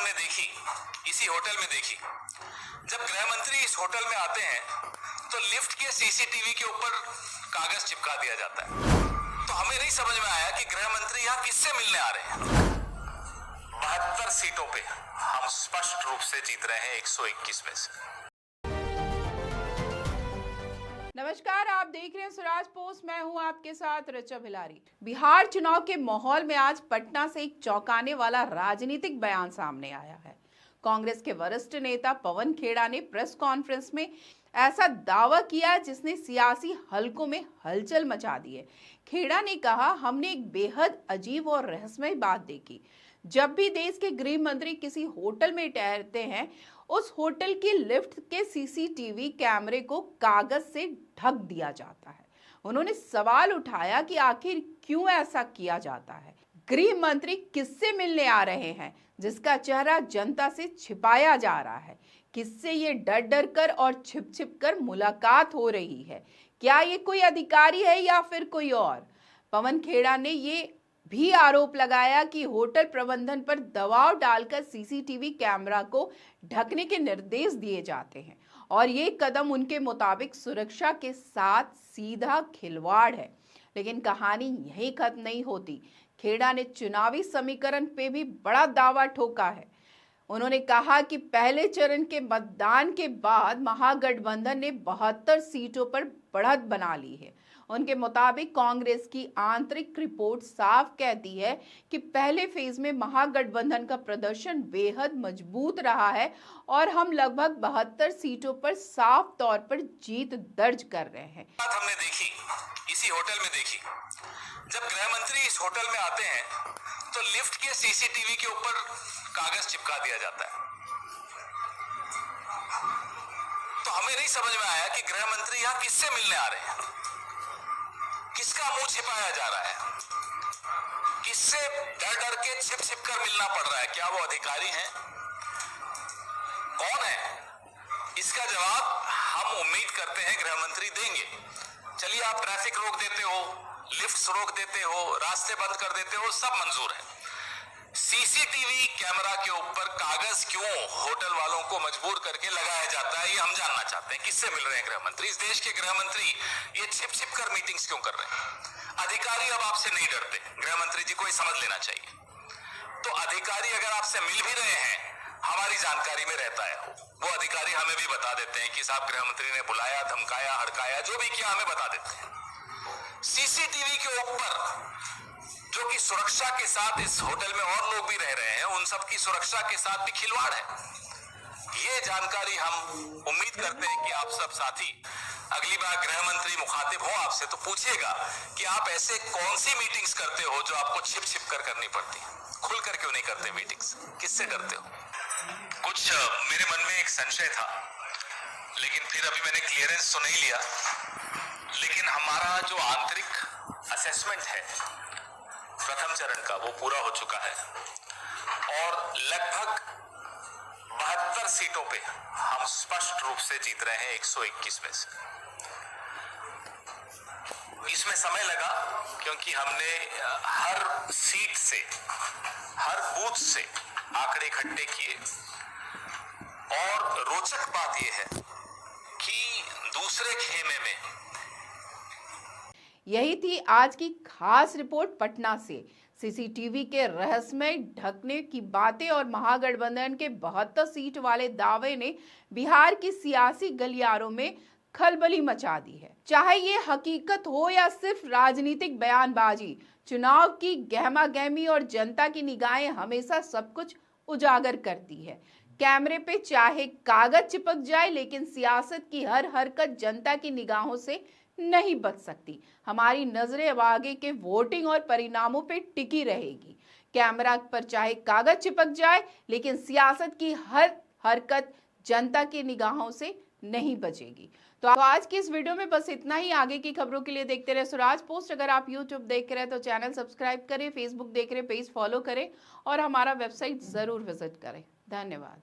हमने देखी, इसी होटल में देखी। जब गृह मंत्री इस होटल में आते हैं तो लिफ्ट के सीसीटीवी के ऊपर कागज चिपका दिया जाता है। तो हमें नहीं समझ में आया कि गृह मंत्री यहाँ किससे मिलने आ रहे हैं। 72 सीटों पे हम स्पष्ट रूप से जीत रहे हैं 121 में से। नमस्कार, आप देख रहे हैं स्वराज पोस्ट। मैं हूं आपके साथ ऋचा भिलारी। बिहार चुनाव के माहौल में आज पटना से एक चौंकाने वाला राजनीतिक बयान सामने आया है। कांग्रेस के वरिष्ठ नेता पवन खेड़ा ने प्रेस कॉन्फ्रेंस में ऐसा दावा किया जिसने सियासी हलकों में हलचल मचा दी है। खेड़ा ने कहा, हमने एक बेहद अजीब और रहस्यमय बात देखी। जब भी देश के गृह मंत्री किसी होटल में ठहरते हैं, उस होटल की लिफ्ट के सीसीटीवी कैमरे को कागज से ढक दिया जाता है। उन्होंने सवाल उठाया कि आखिर क्यों ऐसा किया जाता है। गृह मंत्री किससे मिलने आ रहे हैं जिसका चेहरा जनता से छिपाया जा रहा है? किससे ये डर डर कर और छिप छिप कर मुलाकात हो रही है? क्या ये कोई अधिकारी है या फिर कोई और? पवन खेड़ा ने ये भी आरोप लगाया कि होटल प्रबंधन पर दबाव डालकर सीसीटीवी कैमरा को ढकने के निर्देश दिए जाते हैं और ये कदम उनके मुताबिक सुरक्षा के साथ सीधा खिलवाड़ है। लेकिन कहानी यहीं खत्म नहीं होती। खेड़ा ने चुनावी समीकरण पे भी बड़ा दावा ठोका है। उन्होंने कहा कि पहले चरण के मतदान के बाद महागठबंधन ने 72 सीटों पर बढ़त बना ली है। उनके मुताबिक कांग्रेस की आंतरिक रिपोर्ट साफ कहती है कि पहले फेज में महागठबंधन का प्रदर्शन बेहद मजबूत रहा है और हम लगभग 72 सीटों पर साफ तौर पर जीत दर्ज कर रहे हैं। बात हमने देखी, इसी होटल में देखी। जब गृह मंत्री इस होटल में आते हैं तो लिफ्ट के सीसीटीवी के ऊपर कागज चिपका दिया जाता है। तो हमें नहीं समझ में आया कि गृह मंत्री यहाँ किससे मिलने आ रहे हैं, किसका मुंह छिपाया जा रहा है, किससे डर डर के छिप छिप कर मिलना पड़ रहा है। क्या वो अधिकारी हैं? कौन है? इसका जवाब हम उम्मीद करते हैं गृह मंत्री देंगे। चलिए, आप ट्रैफिक रोक देते हो, लिफ्ट्स रोक देते हो, रास्ते बंद कर देते हो, सब मंजूर है। सीसीटीवी कैमरा के ऊपर कागज क्यों होटल वालों को मजबूर करके लगाया जाता है, ये हम जानना चाहते हैं। किससे मिल रहे हैं गृह मंत्री? इस देश के गृह मंत्री ये छिप छिप कर मीटिंग्स क्यों कर रहे हैं? अधिकारी अब आपसे नहीं डरते, गृह मंत्री जी को ये समझ लेना चाहिए। तो अधिकारी अगर आपसे मिल भी रहे हैं, हमारी जानकारी में रहता है, वो अधिकारी हमें भी बता देते हैं कि साहब गृह मंत्री ने बुलाया, धमकाया, हड़काया, जो भी किया हमें बता देते हैं। सीसीटीवी के ऊपर जो कि सुरक्षा के साथ इस होटल में और लोग भी रह रहे हैं, उन सब की सुरक्षा के साथ भी खिलवाड़ है। ये जानकारी हम उम्मीद करते हैं कि आप सब साथी अगली बार गृह मंत्री मुखातिब हो आपसे तो पूछिएगा कि आप ऐसे कौन सी मीटिंग्स करते हो जो आपको छिप छिप कर करनी पड़ती है, खुल कर क्यों नहीं करते मीटिंग्स? किससे डरते हो? कुछ मेरे मन में एक संशय था, लेकिन फिर अभी मैंने क्लियरेंस तो नहीं लिया। लेकिन हमारा जो आंतरिक असेसमेंट है प्रथम चरण का, वो पूरा हो चुका है और लगभग 72 सीटों पे हम स्पष्ट रूप से जीत रहे हैं 121 में से। इसमें समय लगा क्योंकि हमने हर सीट से, हर बूथ से आंकड़े इकट्ठे किए और रोचक बात यह है कि दूसरे खेमे में यही थी आज की खास रिपोर्ट पटना से। सीसीटीवी के रहस्यमय ढकने की बातें और महागठबंधन के 72 सीट वाले दावे ने बिहार की सियासी गलियारों में खलबली मचा दी है। चाहे ये हकीकत हो या सिर्फ राजनीतिक बयानबाजी, चुनाव की गहमा गहमी और जनता की निगाहें हमेशा सब कुछ उजागर करती है। कैमरे पे चाहे कागज चिपक जाए, लेकिन सियासत की हर हरकत जनता की निगाहों से नहीं बच सकती। हमारी नजरें अब आगे के वोटिंग और परिणामों पे टिकी रहेगी। कैमरा पर चाहे कागज चिपक जाए, लेकिन सियासत की हर हरकत जनता की निगाहों से नहीं बचेगी। तो आज की इस वीडियो में बस इतना ही। आगे की खबरों के लिए देखते रहे स्वराज पोस्ट। अगर आप यूट्यूब देख रहे हैं तो चैनल सब्सक्राइब करें, फेसबुक देख रहे पेज फॉलो करें और हमारा वेबसाइट जरूर विजिट करें। धन्यवाद।